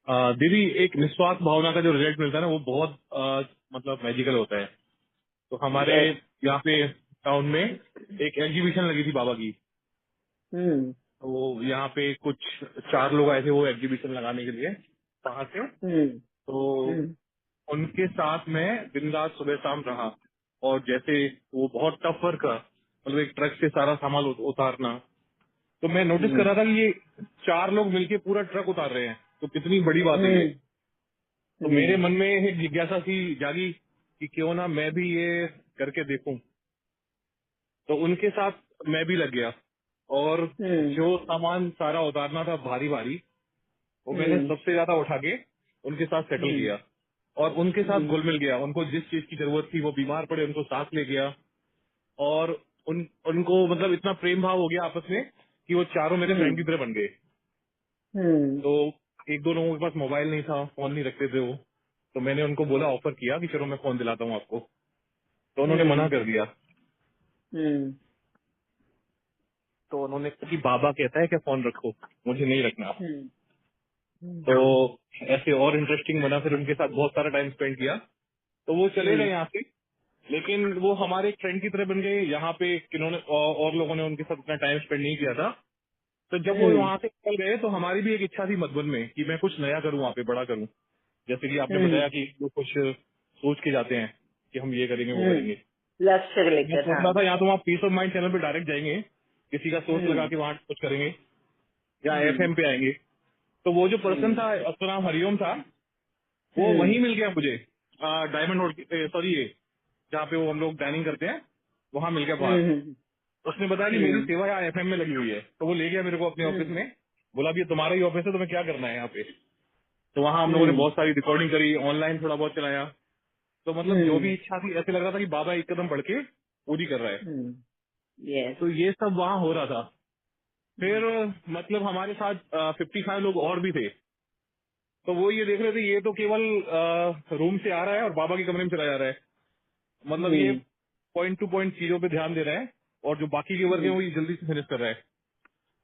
दीदी, एक निस्वार्थ भावना का जो रिजल्ट मिलता है ना, वो बहुत मतलब मैजिकल होता है। तो हमारे यस। यहाँ पे टाउन में एक एग्जीबिशन लगी थी बाबा की। हम्म। तो यहाँ पे कुछ 4 लोग आए थे वो एग्जीबिशन लगाने के लिए बाहर से। हम्म। तो हम्म। उनके साथ में दिन रात सुबह शाम रहा। और जैसे वो बहुत टफ वर्क था, मतलब एक ट्रक से सारा सामान उतारना। तो मैं नोटिस कर हम्म। रहा था कि ये 4 लोग मिलके पूरा ट्रक उतार रहे हैं, तो कितनी बड़ी बात है ये। हम्म। तो मेरे हम्म। मन में एक जिज्ञासा सी जागी कि क्यों ना मैं भी ये करके देखूं। तो उनके साथ मैं भी लग गया। और हम्म। जो सामान सारा उतारना था भारी भारी, वो मैंने हम्म। सबसे ज्यादा उठा के उनके साथ सेटल हम्म। किया। और उनके साथ हम्म। घुल मिल गया। उनको जिस चीज की जरूरत थी, वो बीमार पड़े उनको साथ ले गया। और उनको मतलब इतना प्रेम भाव हो गया आपस में कि वो चारों मेरे फ्रेंड हम्म। की तरह बन गए। हम्म। तो एक दो लोगों के पास मोबाइल नहीं था, फोन नहीं रखते थे वो। तो मैंने उनको बोला, ऑफर किया कि चलो मैं फोन दिलाता हूँ आपको। तो उन्होंने मना हम्म। कर दिया। हम्म। तो उन्होंने कहा कि बाबा कहता है कि फोन रखो, मुझे नहीं रखना। हम्म। हम्म। तो ऐसे और इंटरेस्टिंग बना, फिर उनके साथ बहुत सारा टाइम स्पेंड किया। तो वो चले गए हम्म। यहाँ से। लेकिन वो हमारे एक फ्रेंड की तरह बन गए। यहाँ पे किन्होंने और लोगों ने उनके साथ इतना टाइम स्पेंड नहीं किया था। तो जब वो हम्म। वहाँ से निकल गए, तो हमारी भी एक इच्छा थी मधुबन में कि मैं कुछ नया करूँ, वहाँ पे बड़ा करूँ। जैसे कि आपने हम्म। बताया कि लोग कुछ सोच के जाते हैं कि हम ये करेंगे वो हम्म। करेंगे। लक्ष्य मैं लेकर, सोच हाँ। रहा था या तो वहाँ पीस ऑफ माइंड चैनल पे डायरेक्ट जाएंगे, किसी का सोर्स लगा हम्म। के वहाँ कुछ करेंगे, या हम्म। एफएम पे आएंगे। तो वो जो पर्सन हम्म। था, उसका नाम हरिओम था, वो हम्म। वहीं मिल गया मुझे। डायमंड रोड, सॉरी, ये जहाँ पे वो हम लोग डाइनिंग करते हैं, वहाँ मिल गया बाहर। हम्म। उसने बताया कि मेरी हम्म। सेवा यहाँ एफएम में लगी हुई है। तो वो ले गया मेरे को अपने ऑफिस हम्म। में। बोला, अब ये तुम्हारा ही ऑफिस है, तुम्हें क्या करना है यहाँ पे। तो वहाँ हम लोगों ने हम्म। बहुत सारी रिकॉर्डिंग करी, ऑनलाइन थोड़ा बहुत चलाया। तो मतलब जो हम्म। भी इच्छा थी, ऐसे लग रहा था कि बाबा एक कदम बढ़ के पूरी कर रहा है। हम्म। यस। तो ये सब वहाँ हो रहा था। फिर मतलब हमारे साथ 55 लोग और भी थे। तो वो ये देख रहे थे, ये तो केवल रूम से आ रहा है और बाबा के कमरे में चला जा रहा है। मतलब ये हम्म। पॉइंट टू पॉइंट चीजों पे ध्यान दे रहा है। और जो बाकी के वर्क है हम्म। वो ये जल्दी से फिनिश कर रहा है।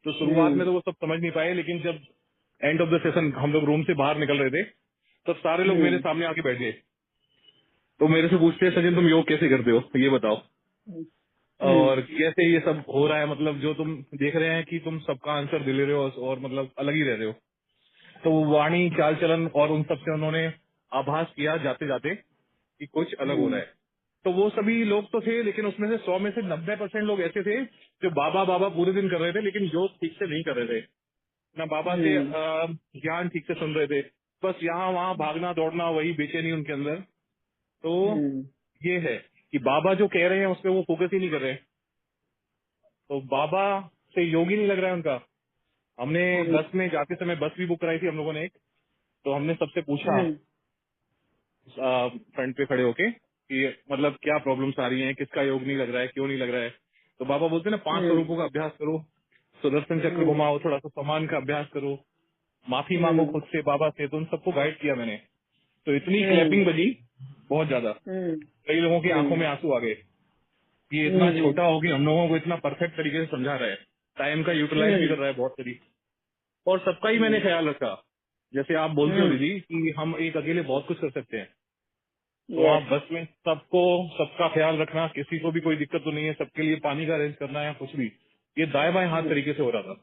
तो शुरुआत हम्म। में तो वो सब समझ नहीं पाए, लेकिन जब एंड ऑफ द सेशन हम लोग रूम से बाहर निकल रहे थे, तब सारे लोग मेरे हम्म। सामने आके बैठ गए। तो मेरे से पूछते हैं, सचिन तुम योग कैसे करते हो, ये बताओ। हम्म। और कैसे ये सब हो रहा है, मतलब जो तुम देख रहे हैं कि तुम सबका आंसर दे ले रहे हो और मतलब अलग ही रह रहे हो। तो वो वाणी, चाल चलन और उन सब से उन्होंने आभास किया जाते जाते कि कुछ अलग हो रहा हम्म। है। तो वो सभी लोग तो थे, लेकिन उसमें से 100 में से 90% लोग ऐसे थे जो बाबा बाबा पूरे दिन कर रहे थे, लेकिन योग ठीक से नहीं कर रहे थे। ना बाबा से हम्म। ज्ञान ठीक से सुन रहे थे। बस यहाँ वहाँ भागना दौड़ना, वही बेचैनी उनके अंदर। तो हम्म। ये है कि बाबा जो कह रहे हैं उस पर वो फोकस ही नहीं कर रहे। तो बाबा से योग ही नहीं लग रहा है उनका। हमने हम्म। बस में जाते समय बस भी बुक कराई थी हम लोगों ने एक। तो हमने सबसे पूछा हम्म। फ्रंट पे खड़े होके कि मतलब क्या प्रॉब्लम्स आ रही हैं, किसका योग नहीं लग रहा है, क्यों नहीं लग रहा है। तो बाबा बोलते हैं ना, 5 हम्म। स्वरूपों का अभ्यास करो, सुदर्शन चक्र हम्म। घुमाओ, थोड़ा सा सम्मान का अभ्यास करो, माफी मांगो हम्म। खुद से बाबा से। तो उन सबको गाइड किया मैंने। तो इतनी हम्म। क्लैपिंग बजी, बहुत ज्यादा। हम्म। कई लोगों की आंखों हम्म। में आंसू आ गए कि ये इतना हम्म। छोटा हो कि हम लोगों को इतना परफेक्ट तरीके से समझा रहा है, टाइम का यूटिलाइज भी हम्म। कर रहा है बहुत तरीके। और सबका ही मैंने हम्म। ख्याल रखा। जैसे आप बोलते हो हम्म। दीदी कि हम एक अकेले बहुत कुछ कर सकते हैं, तो आप यस। बस में सबको, सबका ख्याल रखना, किसी को भी कोई दिक्कत तो नहीं है, सबके लिए पानी का अरेंज करना या कुछ भी, ये दाएं बाएं हाथ हम्म। तरीके से हो रहा था।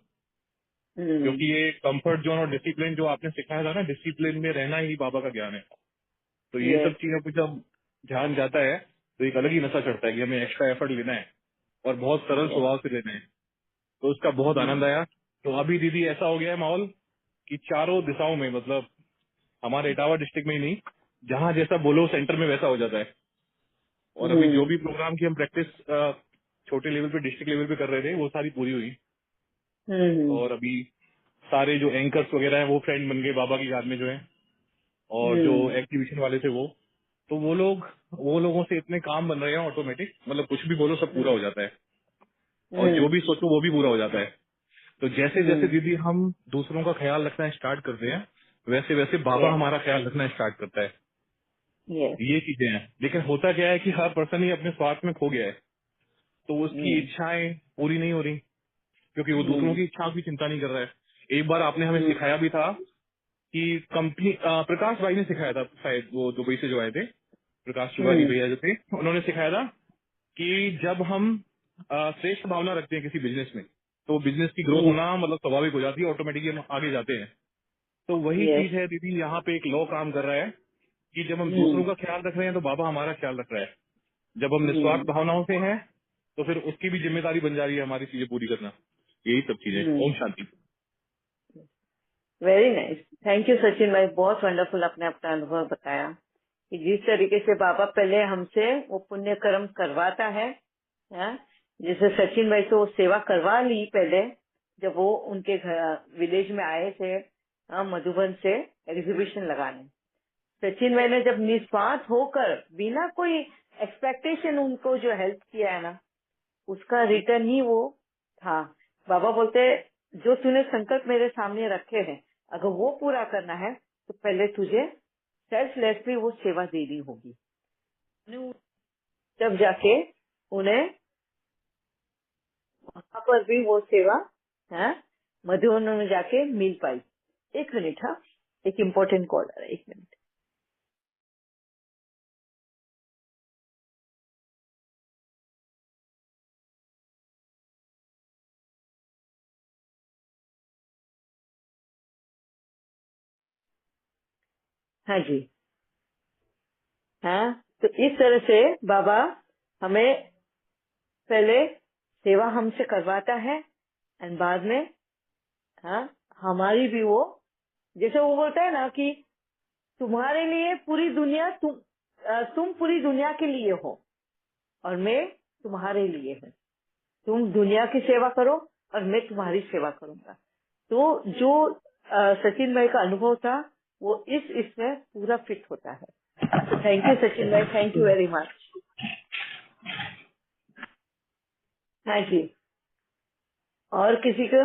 हम्म। क्योंकि ये कंफर्ट जोन और डिसिप्लिन जो आपने सिखाया था ना, डिसिप्लिन में रहना ही बाबा का ज्ञान है। तो ये सब यस। चीजों पर जब ध्यान जाता है, तो एक अलग ही नशा चढ़ता है कि हमें एक्स्ट्रा एफर्ट लेना है और बहुत सरल यस। स्वभाव से लेना है। तो उसका बहुत आनंद हम्म। आया। तो अभी दीदी ऐसा हो गया है माहौल कि चारों दिशाओं में, मतलब हमारे इटावा डिस्ट्रिक्ट में ही नहीं, जहाँ जैसा बोलो सेंटर में वैसा हो जाता है। और अभी जो हम्म। भी प्रोग्राम की हम प्रैक्टिस छोटे लेवल पे, डिस्ट्रिक्ट लेवल पे कर रहे थे, वो सारी पूरी हुई। हम्म। और अभी सारे जो एंकर्स वगैरह हैं वो फ्रेंड बन गए बाबा की याद में जो है। और जो हम्म। एक्टिविशन वाले थे वो, तो वो लोगों से इतने काम बन रहे हैं ऑटोमेटिक, मतलब कुछ भी बोलो सब पूरा हो जाता है। और जो हम्म। भी सोचो वो भी पूरा हो जाता है। तो जैसे जैसे हम्म। दीदी हम दूसरों का ख्याल रखना स्टार्ट करते हैं, वैसे वैसे बाबा यस। हमारा ख्याल रखना स्टार्ट करता है। यस। ये चीजें हैं। लेकिन होता क्या है कि हर पर्सन ही अपने स्वार्थ में खो गया है। तो उसकी हम्म। इच्छाएं पूरी नहीं हो रही, क्योंकि वो दूसरों हम्म। की इच्छाओं की चिंता नहीं कर रहा है। एक बार आपने हमें हम्म। सिखाया भी था कि कंपनी प्रकाश भाई ने सिखाया था शायद, वो दुबई से जो आए थे, प्रकाश तिवारी हम्म, भैया जो थे, उन्होंने सिखाया था कि जब हम श्रेष्ठ भावना रखते हैं किसी बिजनेस में, तो बिजनेस की ग्रोथ हम्म, होना मतलब स्वाभाविक हो जाती है, ऑटोमेटिकली हम आगे जाते हैं। तो वही यस, चीज है दीदी, यहाँ पे एक लॉ काम कर रहा है कि जब हम हम्म, दूसरों का ख्याल रख रहे हैं तो बाबा हमारा ख्याल रख रहा है। जब हम हम्म, निस्वार्थ भावनाओं से हैं तो फिर उसकी भी जिम्मेदारी बन जा रही है हमारी चीजें पूरी करना। यही सब चीजें। ओम हम्म। शांति। Very nice, thank you Sachin भाई, बहुत वंडरफुल आपने अपना अनुभव बताया कि जिस तरीके से बाबा पहले हमसे वो पुण्य कर्म करवाता है, हाँ? जैसे सचिन भाई तो सेवा करवा ली पहले, जब वो उनके घर विलेज में आए थे, हाँ, मधुबन से एग्जीबिशन लगाने। सचिन भाई ने जब निस्वार्थ होकर बिना कोई एक्सपेक्टेशन उनको जो हेल्प किया है ना, उसका रिटर्न ही वो था। बाबा बोलते, जो तूने संकल्प मेरे सामने रखे हैं, अगर वो पूरा करना है तो पहले तुझे सेल्फलेसली वो सेवा देनी होगी। तब जाके उन्हें वहां पर भी वो सेवा, हाँ, मधुबन में जाके मिल पाई। एक मिनट, हाँ, एक इम्पोर्टेंट कॉल आ रहा है, एक मिनट। हाँ जी, हाँ, तो इस तरह से बाबा हमें पहले सेवा हमसे करवाता है, एंड बाद में, हाँ, हमारी भी वो, जैसे वो बोलता है ना कि तुम्हारे लिए पूरी दुनिया, तुम पूरी दुनिया के लिए हो और मैं तुम्हारे लिए हूँ। तुम दुनिया की सेवा करो और मैं तुम्हारी सेवा करूंगा। तो जो सचिन भाई का अनुभव था वो इस इसमें पूरा फिट होता है। थैंक यू सचिन भाई, थैंक यू वेरी मच। हाँ जी, और किसी को?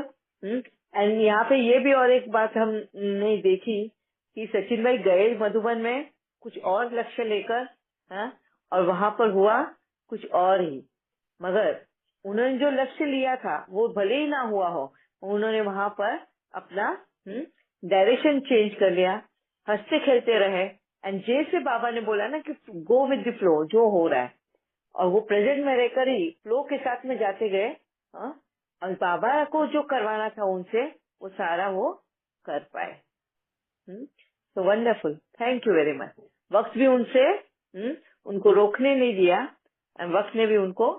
एंड यहाँ पे ये भी और एक बात हमने देखी कि सचिन भाई गए मधुबन में कुछ और लक्ष्य लेकर, हाँ, और वहां पर हुआ कुछ और ही। मगर उन्होंने जो लक्ष्य लिया था वो भले ही ना हुआ हो, उन्होंने वहां पर अपना डायरेक्शन चेंज कर लिया, हंसते खेलते रहे। एंड जैसे बाबा ने बोला ना कि गो विद द फ्लो, जो हो रहा है, और वो प्रेजेंट में रहकर ही फ्लो के साथ में जाते गए, हाँ, और बाबा को जो करवाना था उनसे वो सारा वो कर पाए। तो wonderful, thank you very much. वक्त भी उनसे उनको रोकने नहीं दिया, और वक्त ने भी उनको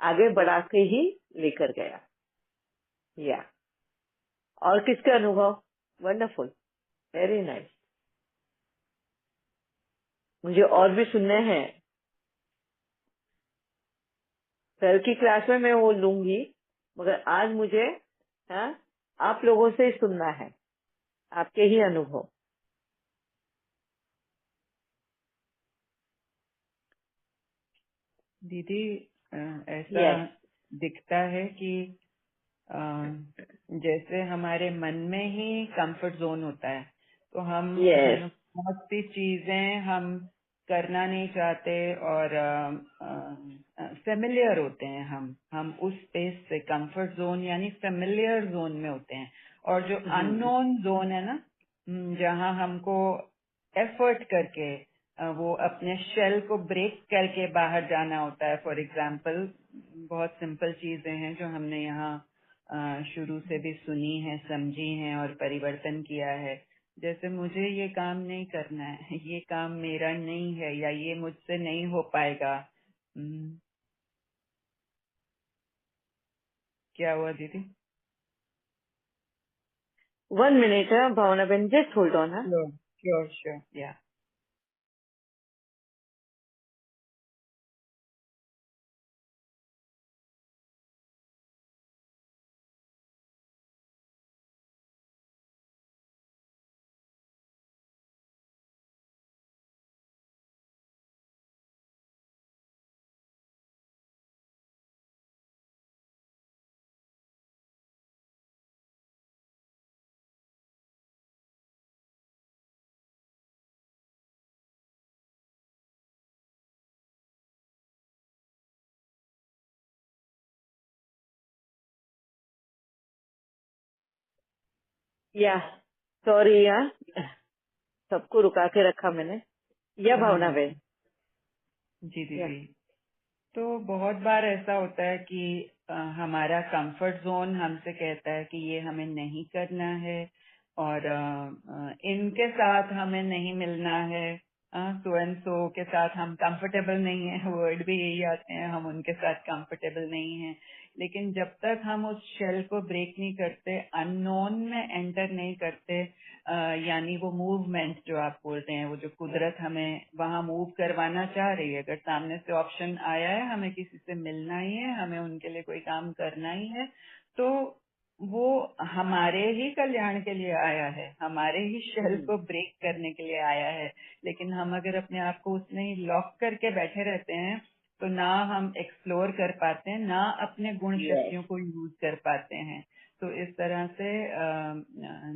आगे बढ़ा के ही लेकर गया। या और किसके अनुभव? Wonderful, very nice. मुझे और भी सुनने हैं, कल की क्लास में मैं वो लूंगी, मगर आज मुझे, हाँ, आप लोगों से ही सुनना है, आपके ही अनुभव। दीदी, ऐसा यस, दिखता है कि अ, जैसे हमारे मन में ही कंफर्ट जोन होता है, तो हम यस, बहुत सी चीजें हम करना नहीं चाहते और फेमिलियर होते हैं। हम उस स्पेस से कंफर्ट जोन यानी फेमिलियर जोन में होते हैं, और जो अननोन जोन है ना, जहाँ हमको एफर्ट करके वो अपने शेल को ब्रेक करके बाहर जाना होता है। फॉर एग्जाम्पल, बहुत सिंपल चीजें हैं जो हमने यहाँ शुरू से भी सुनी है, समझी है और परिवर्तन किया है। जैसे मुझे ये काम नहीं करना है, ये काम मेरा नहीं है, या ये मुझसे नहीं हो पाएगा। क्या हुआ दीदी? 1 minute, भावना बहन, जस्ट होल्ड ऑन। हाँ, श्योर, श्योर, श्योर, या। या सॉरी यार, सबको रुका के रखा मैंने। या भावना बहन। जी या दीदी। तो बहुत बार ऐसा होता है कि हमारा कंफर्ट जोन हमसे कहता है कि ये हमें नहीं करना है और इनके साथ हमें नहीं मिलना है, सो एंड सो के साथ हम कंफर्टेबल नहीं है, वर्ड भी यही आते हैं, हम उनके साथ कंफर्टेबल नहीं है। लेकिन जब तक हम उस शेल को ब्रेक नहीं करते, अननोन में एंटर नहीं करते, यानी वो मूवमेंट जो आप बोलते हैं, वो जो कुदरत हमें वहां मूव करवाना चाह रही है, अगर सामने से ऑप्शन आया है हमें किसी से मिलना ही है, हमें उनके लिए कोई काम करना ही है, तो वो हमारे ही कल्याण के लिए आया है, हमारे ही शेल को ब्रेक करने के लिए आया है। लेकिन हम अगर अपने आप को उसमें ही लॉक करके बैठे रहते हैं तो ना हम एक्सप्लोर कर पाते हैं, ना अपने गुण यस, शक्तियों को यूज कर पाते हैं। तो इस तरह से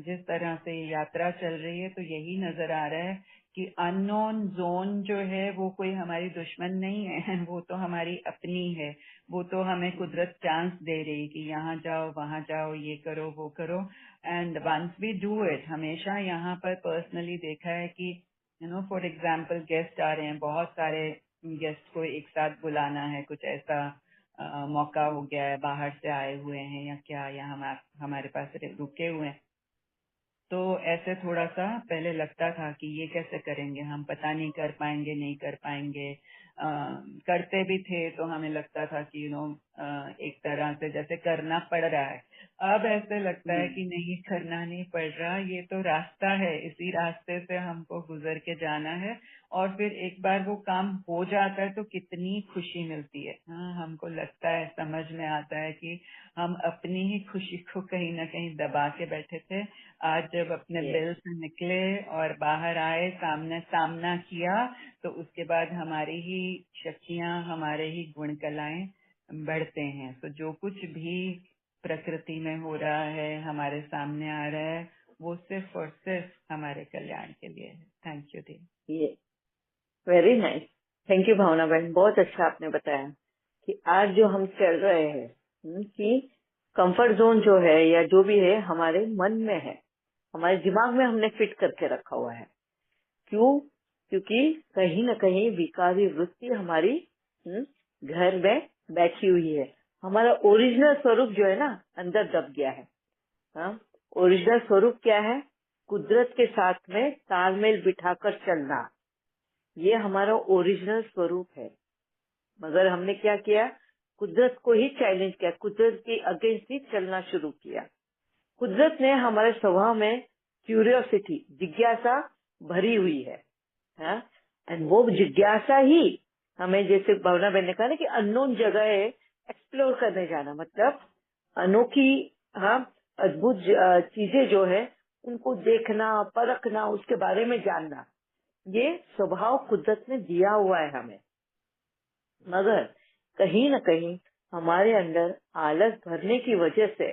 जिस तरह से ये यात्रा चल रही है, तो यही नजर आ रहा है कि अननोन जोन जो है वो कोई हमारी दुश्मन नहीं है, वो तो हमारी अपनी है। वो तो हमें कुदरत चांस दे रही कि यहाँ जाओ, वहाँ जाओ, ये करो, वो करो। And once we do it, हमेशा यहाँ पर पर्सनली देखा है कि फॉर एग्जाम्पल गेस्ट आ रहे हैं, बहुत सारे गेस्ट को एक साथ बुलाना है, कुछ ऐसा मौका हो गया है, बाहर से आए हुए हैं या क्या, या हमारे पास रुके हुए हैं, तो ऐसे थोड़ा सा पहले लगता था कि ये कैसे करेंगे हम, पता नहीं कर पाएंगे, नहीं कर पाएंगे। करते भी थे तो हमें लगता था कि एक तरह से जैसे करना पड़ रहा है। अब ऐसे लगता है कि नहीं, करना नहीं पड़ रहा, ये तो रास्ता है, इसी रास्ते से हमको गुजर के जाना है। और फिर एक बार वो काम हो जाता है तो कितनी खुशी मिलती है। हाँ, हमको लगता है, समझ में आता है कि हम अपनी ही खुशी को कहीं ना कहीं दबा के बैठे थे। आज जब अपने यस, दिल से निकले और बाहर आए, सामने सामना किया, तो उसके बाद हमारी ही शक्तियां, हमारे ही गुण कलाएं बढ़ते हैं। तो जो कुछ भी प्रकृति में हो रहा है, हमारे सामने आ रहा है, वो सिर्फ और सिर्फ हमारे कल्याण के लिए है। थैंक यू दी। ये वेरी नाइस। थैंक यू भावना बहन, बहुत अच्छा आपने बताया कि आज जो हम चल रहे हैं, कि कंफर्ट जोन जो है या जो भी है हमारे मन में है, हमारे दिमाग में हमने फिट करके रखा हुआ है। क्यों? क्योंकि कहीं न कहीं विकारी वृत्ति हमारी घर में बैठी हुई है। हमारा ओरिजिनल स्वरूप जो है ना, अंदर दब गया है। हाँ, ओरिजिनल स्वरूप क्या है? कुदरत के साथ में तालमेल बिठाकर चलना, ये हमारा ओरिजिनल स्वरूप है। मगर हमने क्या किया? कुदरत को ही चैलेंज किया, कुदरत के अगेंस्ट ही चलना शुरू किया। कुदरत ने हमारे स्वभाव में क्यूरियोसिटी, जिज्ञासा भरी हुई है। हाँ? एंड वो जिज्ञासा ही हमें, जैसे भावना बहन ने कहा ना कि अननोन जगह है, एक्सप्लोर करने जाना, मतलब अनोखी, हाँ, अद्भुत चीजें जो है उनको देखना, परखना, उसके बारे में जानना, ये स्वभाव कुदरत ने दिया हुआ है हमें। मगर कहीं न कहीं हमारे अंदर आलस भरने की वजह से,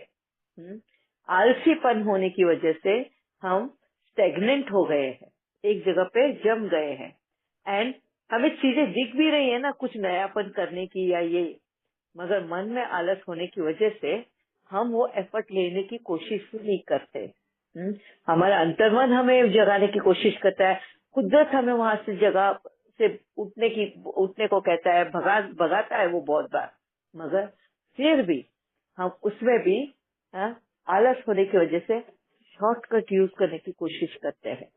आलसीपन होने की वजह से हम स्टेगनेंट हो गए हैं, एक जगह पे जम गए हैं। एंड हमें चीजें दिख भी रही है ना, कुछ नयापन करने की या ये, मगर मन में आलस होने की वजह से हम वो एफर्ट लेने की कोशिश ही नहीं करते। हमारा अंतर्मन हमें जगाने की कोशिश करता है, कुदरत हमें वहां से जगह से उठने को कहता है, भगाता है वो बहुत बार। मगर फिर भी हम उसमें भी, हाँ, आलस होने की वजह से शॉर्टकट यूज करने की कोशिश करते हैं।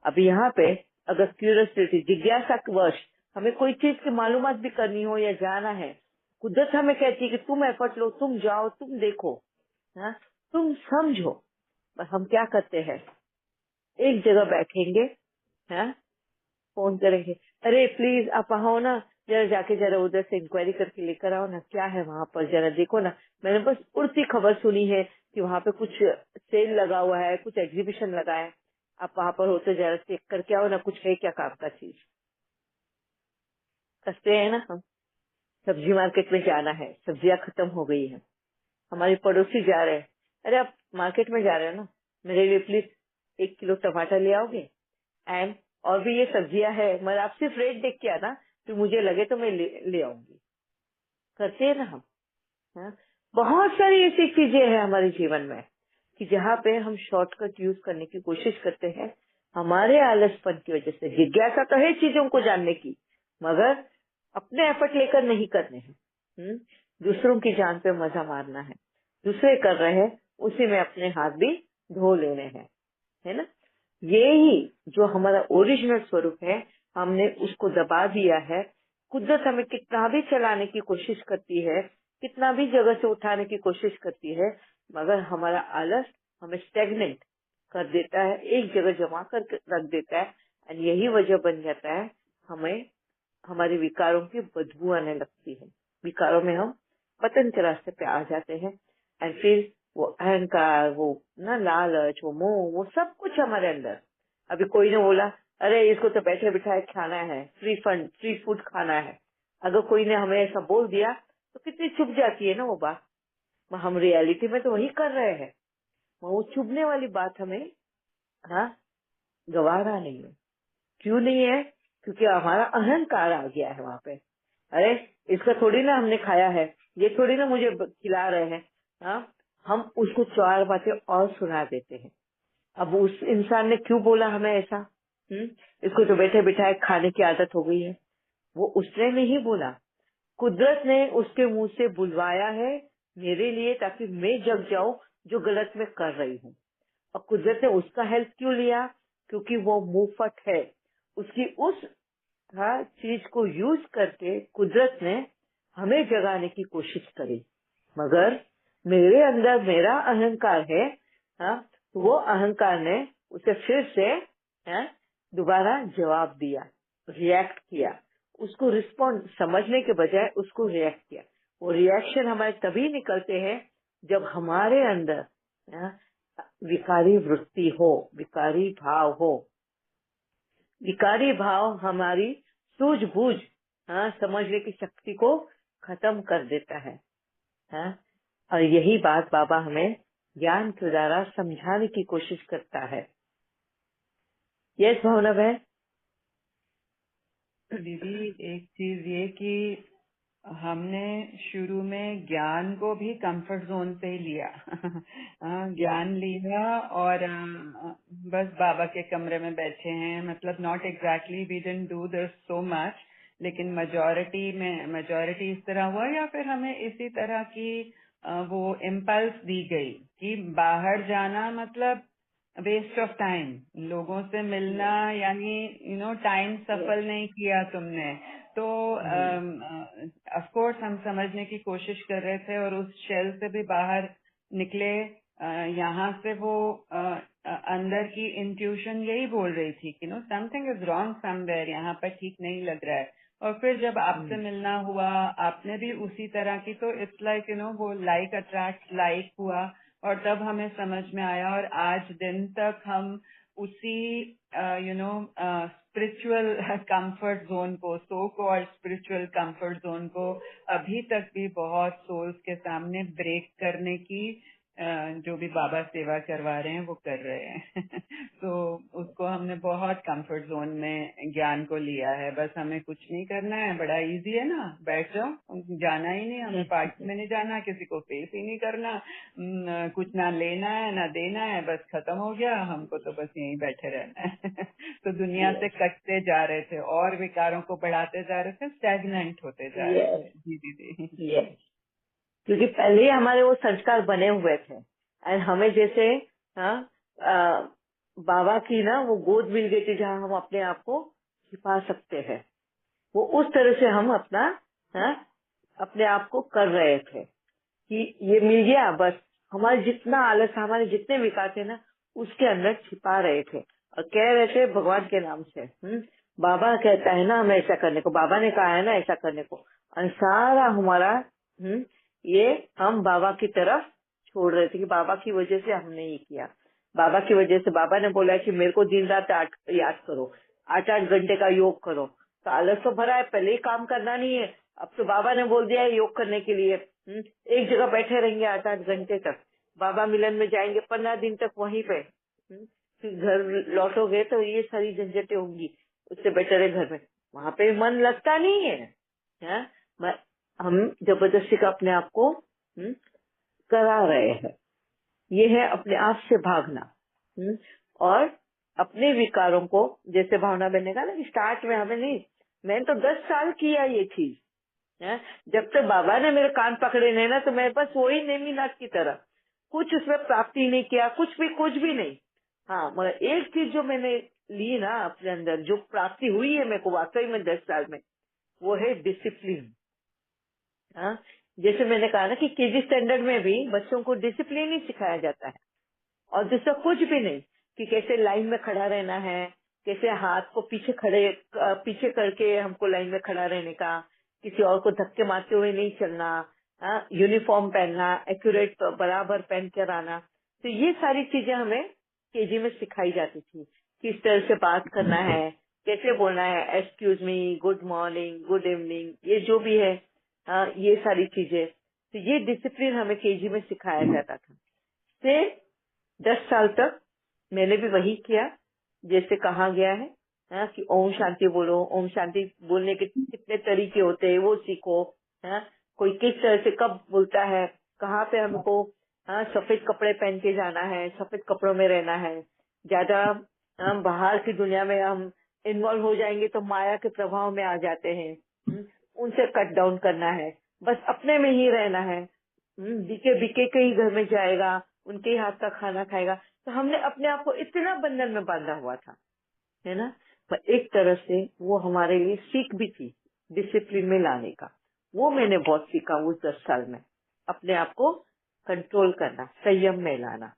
अब यहाँ पे अगर क्यूरियोसिटी, जिज्ञासा वश हमें कोई चीज की मालूमात भी करनी हो या जाना है, कुदरत हमें कहती है कि तुम एफर्ट लो, तुम जाओ, तुम देखो, हाँ, तुम समझो। पर हम क्या करते हैं? एक जगह बैठेंगे, हाँ, फोन करेंगे, अरे प्लीज आप आओ ना, जरा जाके जरा उधर से इंक्वायरी करके लेकर आओ ना, क्या है वहाँ पर, जरा देखो ना। मैंने बस उड़ती खबर सुनी है कि वहाँ पे कुछ सेल लगा हुआ है, कुछ एग्जीबिशन लगा है, आप वहाँ पर होते जरा चेक करके आओ ना, कुछ है क्या काम का चीज। कसते हैं ना हम। सब्जी मार्केट में जाना है, सब्जियां खत्म हो गई है, हमारे पड़ोसी जा रहे हैं, अरे आप मार्केट में जा रहे हो ना, मेरे लिए प्लीज 1 किलो टमाटर ले आओगे, एंड और भी ये सब्जियां है, मगर आप सिर्फ रेट देख के आना, तो मुझे लगे तो मैं ले आऊंगी। करते हैं ना हम। हाँ? बहुत सारी ऐसी चीजें हैं हमारे जीवन में, कि जहाँ पे हम शॉर्टकट यूज करने की कोशिश करते हैं, हमारे आलसपन की वजह से। जिज्ञासा तो है चीजों को जानने की, मगर अपने एफर्ट लेकर नहीं करने हैं। दूसरों की जान पे मजा मारना है, दूसरे कर रहे हैं उसी में अपने हाथ भी धो लेने हैं, है ना। यही जो हमारा ओरिजिनल स्वरूप है, हमने उसको दबा दिया है। कुदरत हमें कितना भी चलाने की कोशिश करती है, कितना भी जगह से उठाने की कोशिश करती है, मगर हमारा आलस हमें स्टेगनेंट कर देता है, एक जगह जमा कर रख देता है। और यही वजह बन जाता है हमें हमारे विकारों की बदबू आने लगती है। विकारों में हम पतन के रास्ते पे आ जाते हैं। एंड फिर वो अहंकार, वो ना लालच, वो मोह, वो सब कुछ हमारे अंदर। अभी कोई ने बोला, अरे इसको तो बैठे बिठाए खाना है, फ्री फूड खाना है। अगर कोई ने हमें ऐसा बोल दिया तो कितनी चुभ जाती है ना वो बात। हम रियलिटी में तो वही कर रहे हैं। वो चुभने वाली बात हमें गवारा नहीं है। क्यों नहीं है? क्योंकि हमारा अहंकार आ गया है वहाँ पे। अरे इसका थोड़ी ना हमने खाया है, ये थोड़ी ना मुझे खिला रहे हैं। हम उसको 4 बातें और सुना देते हैं। अब उस इंसान ने क्यों बोला हमें ऐसा? इसको तो बैठे बिठाए खाने की आदत हो गई है। वो उसने नहीं बोला, कुदरत ने उसके मुंह से बुलवाया है मेरे लिए, ताकि मैं जग जाऊं जो गलत मैं कर रही हूँ। और कुदरत ने उसका हेल्प क्यों लिया? क्योंकि वो मुंहफट है। उसकी उस चीज को यूज करके कुदरत ने हमें जगाने की कोशिश करी। मगर मेरे अंदर मेरा अहंकार है, तो वो अहंकार ने उसे फिर से दोबारा जवाब दिया, रिएक्ट किया। उसको रिस्पॉन्ड समझने के बजाय उसको रिएक्ट किया। वो रिएक्शन हमारे तभी निकलते हैं जब हमारे अंदर विकारी वृत्ति हो, विकारी भाव हो। विकारी भाव हमारी सूझबूझ समझने की शक्ति को खत्म कर देता है। और यही बात बाबा हमें ज्ञान के द्वारा समझाने की कोशिश करता है। यस भावना बहन। दीदी एक चीज ये कि हमने शुरू में ज्ञान को भी कंफर्ट जोन से ही लिया। ज्ञान लिया और बस बाबा के कमरे में बैठे हैं, मतलब not exactly we didn't do this so much, लेकिन मेजॉरिटी इस तरह हुआ। या फिर हमें इसी तरह की वो इम्पल्स दी गई कि बाहर जाना मतलब वेस्ट ऑफ टाइम, लोगों से मिलना यानी टाइम सफल नहीं किया तुमने। तो ऑफ कोर्स हम समझने की कोशिश कर रहे थे और उस शेल से भी बाहर निकले। यहाँ से वो अंदर की इंट्यूशन यही बोल रही थी कि समथिंग इज रॉन्ग समवेयर, यहाँ पर ठीक नहीं लग रहा है। और फिर जब आपसे मिलना हुआ, आपने भी उसी तरह की, तो इट्स लाइक वो लाइक अट्रैक्ट लाइक हुआ। और तब हमें समझ में आया और आज दिन तक हम उसी स्पिरिचुअल कंफर्ट जोन को, so called spiritual comfort zone को अभी तक भी बहुत सोल्स के सामने ब्रेक करने की जो भी बाबा सेवा करवा रहे हैं वो कर रहे हैं। तो उसको हमने बहुत कंफर्ट जोन में ज्ञान को लिया है। बस हमें कुछ नहीं करना है, बड़ा इजी है ना, बैठ जाओ, जाना ही नहीं, हमें पार्टी में नहीं जाना, किसी को फेस ही नहीं करना, कुछ ना लेना है ना देना है, बस खत्म हो गया, हमको तो बस यहीं बैठे रहना है। तो दुनिया से कटते जा रहे थे और विकारों को बढ़ाते जा रहे थे, स्टैग्नेंट होते जा रहे थे। जी दीदी। क्योंकि पहले ही हमारे वो संस्कार बने हुए थे। एंड हमें जैसे बाबा की वो गोद मिल गई थी जहाँ हम अपने आप को छिपा सकते हैं। वो उस तरह से हम अपने आप को कर रहे थे कि ये मिल गया, बस हमारे जितना आलस, हमारे जितने विकार थे उसके अंदर छिपा रहे थे और कह रहे थे भगवान के नाम से। बाबा कहता है ना हमें ऐसा करने को, बाबा ने कहा है ना ऐसा करने को, और सारा हमारा ये हम बाबा की तरफ छोड़ रहे थे कि बाबा की वजह से हमने ये किया। बाबा की वजह से बाबा ने बोला कि मेरे को दिन रात याद करो, 8-8 घंटे का योग करो। तो आलस तो भरा है, पहले ही काम करना नहीं है। अब तो बाबा ने बोल दिया है योग करने के लिए। एक जगह बैठे रहेंगे 8-8 घंटे तक, बाबा मिलन में जाएंगे 15 दिन तक वहीं पे, फिर घर लौटोगे तो ये सारी झंझटें होंगी, उससे बेटर है घर में। वहां पे मन लगता नहीं है, हम जबरदस्ती का अपने आप को करा रहे हैं। ये है अपने आप से भागना। और अपने विकारों को, जैसे भावना बहन ने कहा ना कि स्टार्ट में हमें नहीं, मैंने तो 10 साल किया ये चीज है। जब तक बाबा ने मेरे कान पकड़े नहीं ना, तो मेरे पास वही नेमीनाथ की तरह कुछ उसमें प्राप्ति नहीं किया, कुछ भी नहीं। हाँ, मगर एक चीज जो मैंने ली ना अपने अंदर, जो प्राप्ति हुई है मेरे को वाकई में 10 साल में, वो है डिसिप्लिन। हाँ, जैसे मैंने कहा ना कि केजी स्टैंडर्ड में भी बच्चों को डिसिप्लिन ही सिखाया जाता है, और दूसरा कुछ भी नहीं, कि कैसे लाइन में खड़ा रहना है, कैसे हाथ को पीछे करके हमको लाइन में खड़ा रहने का, किसी और को धक्के मारते हुए नहीं चलना, यूनिफॉर्म पहनना, एक्यूरेट बराबर पहन कर आना। तो ये सारी चीजें हमें केजी में सिखाई जाती थी। किस तरह से बात करना है, कैसे बोलना है, excuse me, good morning, good evening, ये जो भी है, ये सारी चीजें। तो ये डिसिप्लिन हमें केजी में सिखाया जाता था। से 10 साल तक मैंने भी वही किया जैसे कहा गया है, कि ओम शांति बोलो। ओम शांति बोलने के कितने तरीके होते हैं वो सीखो। कोई किस तरह से कब बोलता है, कहाँ पे हमको सफेद कपड़े पहन के जाना है, सफेद कपड़ों में रहना है। ज्यादा हम बाहर की दुनिया में हम इन्वॉल्व हो जाएंगे तो माया के प्रभाव में आ जाते हैं। उनसे कट डाउन करना है, बस अपने में ही रहना है। बीके बीके के ही घर में जाएगा, उनके ही हाथ का खाना खाएगा। तो हमने अपने आप को इतना बंधन में बांधा हुआ था, है ना। पर एक तरह से वो हमारे लिए सीख भी थी डिसिप्लिन में लाने का। वो मैंने बहुत सीखा उस 10 साल में, अपने आप को कंट्रोल करना, संयम में लाना।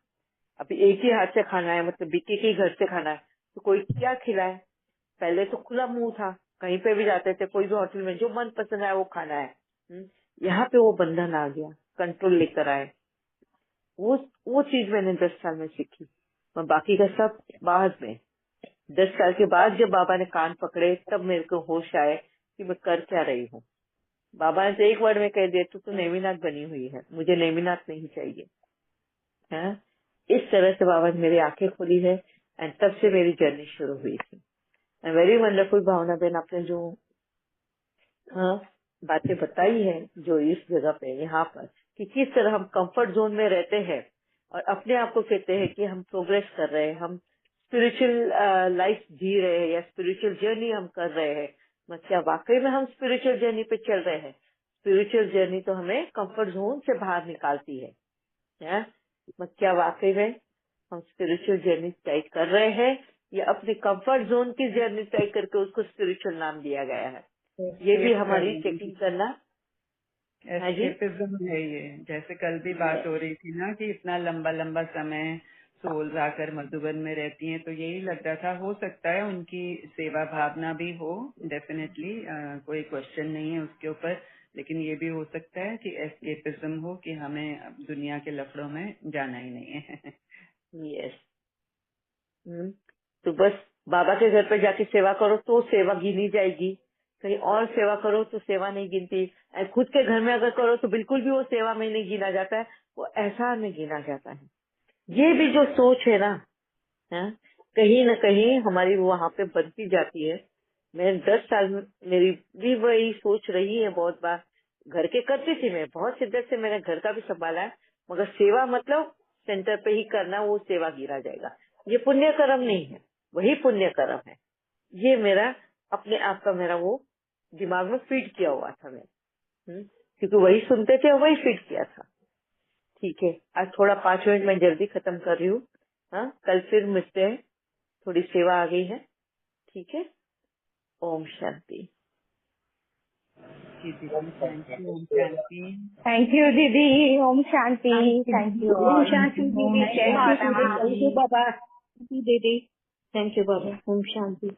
अभी एक ही हाथ से खाना है, मतलब बीके के ही घर से खाना है, तो कोई क्या खिलाए। पहले तो खुला मुंह था, कहीं पे भी जाते थे, कोई भी होटल में जो मन पसंद है वो खाना है। यहाँ पे वो बंधन आ गया, कंट्रोल लेकर आए। वो चीज मैंने 10 साल में सीखी, और बाकी का सब बाद में। 10 साल के बाद जब बाबा ने कान पकड़े, तब मेरे को होश आए कि मैं कर क्या रही हूँ। बाबा ने तो एक वर्ड में कह दिया, तू नेमीनाथ बनी हुई है, मुझे नेमीनाथ नहीं चाहिए। है, इस तरह से बाबा ने मेरी आंखें खोली है, एंड तब से मेरी जर्नी शुरू हुई थी। वेरी वंडरफुल भावना बहन, आपने जो बातें बताई है, जो इस जगह पे यहाँ पर, कि किस तरह हम कंफर्ट जोन में रहते हैं और अपने आप को कहते हैं कि हम प्रोग्रेस कर रहे हैं, हम स्पिरिचुअल लाइफ जी रहे हैं, या स्पिरिचुअल जर्नी हम कर रहे हैं। मतलब क्या वाकई में हम स्पिरिचुअल जर्नी पे चल रहे हैं? स्पिरिचुअल जर्नी तो हमें कंफर्ट जोन से बाहर निकालती है। मतलब क्या वाकई में हम स्पिरिचुअल जर्नी तय कर रहे हैं, या अपने कंफर्ट जोन की जर्नी तय करके उसको स्पिरिचुअल नाम दिया गया है? ये भी हमारी चेकिंग करना। हाँ जी, एस्केपिज्म है ये। जैसे कल भी बात हो रही थी ना कि इतना लंबा लंबा समय सोल्स आकर मधुबन में रहती हैं, तो यही लग रहा था, हो सकता है उनकी सेवा भावना भी हो, डेफिनेटली कोई क्वेश्चन नहीं है उसके ऊपर, लेकिन ये भी हो सकता है कि एस्केपिज्म हो, कि हमें अब दुनिया के लफड़ों में जाना ही नहीं है। यस। तो बस बाबा के घर पे जाके सेवा करो तो सेवा गिनी जाएगी, कहीं और सेवा करो तो सेवा नहीं गिनती, खुद के घर में अगर करो तो बिल्कुल भी वो सेवा में नहीं गिना जाता है, वो एहसान में गिना जाता है। ये भी जो सोच है ना, कहीं न कहीं हमारी वहाँ पे बनती जाती है। मैं 10 साल में मेरी भी वही सोच रही है। बहुत बार घर के करती थी, मैं बहुत शिद्दत से मैंने घर का भी संभाला है, मगर सेवा मतलब सेंटर पे ही करना, वो सेवा गिरा जाएगा। ये पुण्य कर्म नहीं है, वही पुण्य कर्म है। ये मेरा अपने आप का मेरा वो दिमाग में फीड किया हुआ था मैं, क्योंकि वही सुनते थे और वही फीड किया था। ठीक है, आज थोड़ा 5 मिनट में जल्दी खत्म कर रही हूँ। कल फिर मिलते हैं, थोड़ी सेवा आ गई है। ठीक है, ओम शांति। जी दीदी, थैंक यू। ओम शांति। थैंक यू दीदी। ओम शांति। Thank you Om all. शांति दीदी, ओम थैंक यू शांति दीदी, थैंक यू जी। बाबा, थैंक यू दीदी, थैंक यू बाबा, ओम शांति।